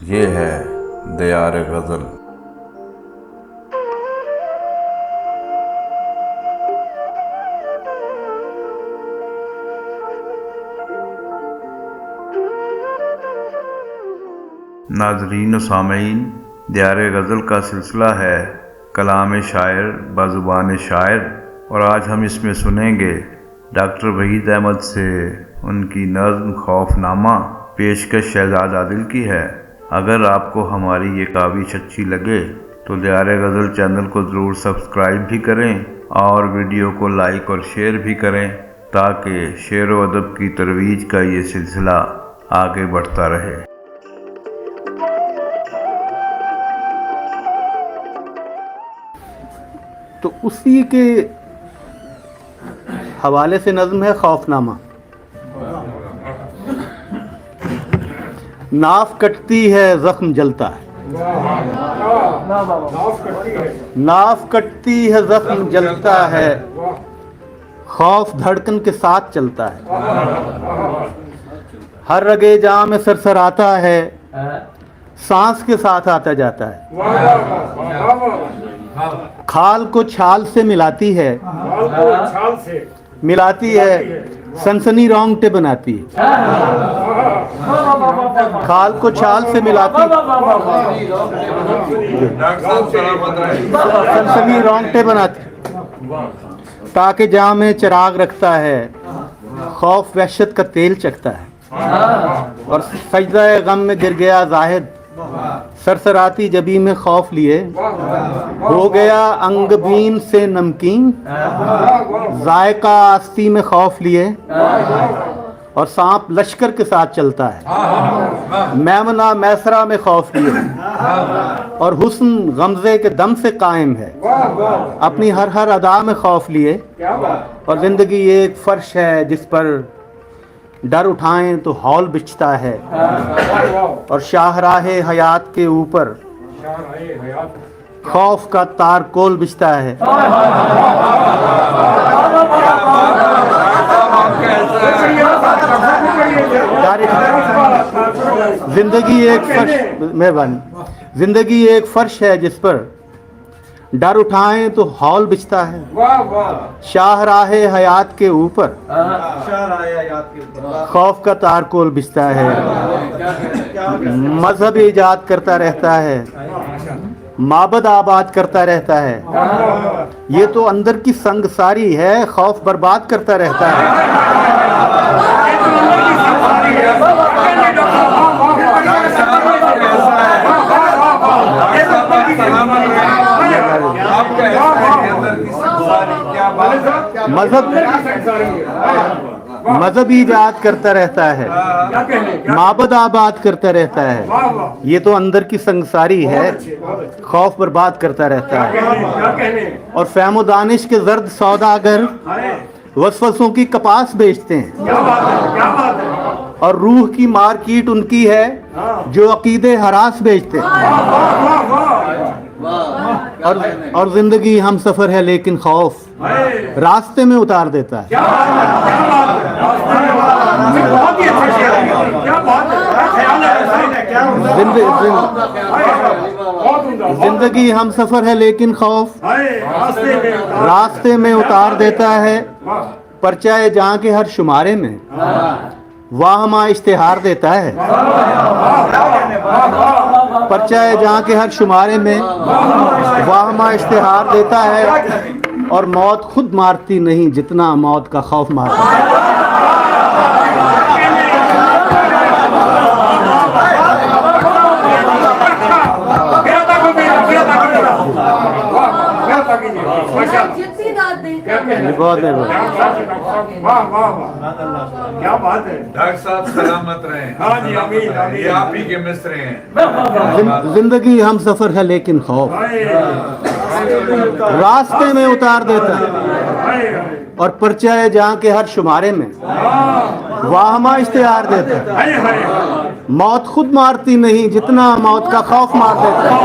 یہ ہے دیار غزل۔ ناظرین و سامعین، دیار غزل کا سلسلہ ہے کلام شاعر بزبان شاعر، اور آج ہم اس میں سنیں گے ڈاکٹر وحید احمد سے ان کی نظم خوف نامہ، پیشکش شہزاد عادل کی ہے۔ اگر آپ کو ہماری یہ کاوش اچھی لگے تو دیار غزل چینل کو ضرور سبسکرائب بھی کریں اور ویڈیو کو لائک اور شیئر بھی کریں تاکہ شعر و ادب کی ترویج کا یہ سلسلہ آگے بڑھتا رہے۔ تو اسی کے حوالے سے نظم ہے خوف نامہ۔ ناف کٹتی ہے زخم جلتا ہے، ناف کٹتی ہے زخم جلتا ہے، خوف دھڑکن کے ساتھ چلتا ہے، ہر رگے جاں میں سرسراتا ہے، سانس کے ساتھ آتا جاتا ہے، کھال کو چھال سے ملاتی ہے، ملاتی ہے سنسنی رونگٹے بناتی ہے، کھال کو چھال سے ملاتی سنسنی رونگٹے بناتی، تاکہ جاں میں چراغ رکھتا ہے، خوف وحشت کا تیل چکھتا ہے، اور سجدہ غم میں گر گیا زاہد، سرسراتی جبی میں خوف لیے، ہو گیا انگ بین سے نمکین، ذائقہ آستی میں خوف لیے، اور سانپ لشکر کے ساتھ چلتا ہے، میمنہ میسرہ میں خوف لیے، اور حسن غمزے کے دم سے قائم ہے، اپنی ہر ادا میں خوف لیے، اور زندگی ایک فرش ہے جس پر ڈر اٹھائیں تو ہول بچھتا ہے، اور شاہراہ حیات کے اوپر خوف کا تار کول بچھتا ہے۔ زندگی ایک فرش ہے جس پر ڈر اٹھائیں تو ہول بچھتا ہے، شاہراہ حیات کے اوپر خوف کا تار کول بچھتا ہے، مذہب ایجاد کرتا رہتا ہے، معبد آباد کرتا رہتا ہے، یہ تو اندر کی سنگساری ہے، خوف برباد کرتا رہتا ہے۔ مذہب ایجاد کرتا رہتا ہے، معبد آباد کرتا رہتا ہے، یہ تو اندر کی سنگساری ہے، خوف برباد کرتا رہتا ہے، اور فہم و دانش کے زرد سوداگر وسوسوں کی کپاس بیچتے ہیں، اور روح کی مارکیٹ ان کی ہے جو عقیدے ہراس بیچتے ہیں، اور زندگی ہم سفر ہے لیکن خوف راستے میں اتار دیتا ہے۔ زندگی ہم سفر ہے لیکن خوف راستے میں اتار دیتا ہے، پرچہ جہاں کے ہر شمارے میں واہمہ اشتہار دیتا ہے، پرچہ جہاں کے ہر شمارے میں واہمہ اشتہار دیتا ہے، اور موت خود مارتی نہیں جتنا موت کا خوف مارتا ہے۔ ڈاکٹر صاحب سلامت رہیں، یہ آپ ہی کے مصرے ہیں۔ زندگی ہم سفر ہے لیکن خوف راستے میں اتار دیتا ہے، اور پرچہ جہاں کے ہر شمارے میں واہمہ اشتہار دیتا ہے، موت خود مارتی نہیں جتنا موت کا خوف مار دیتا ہے۔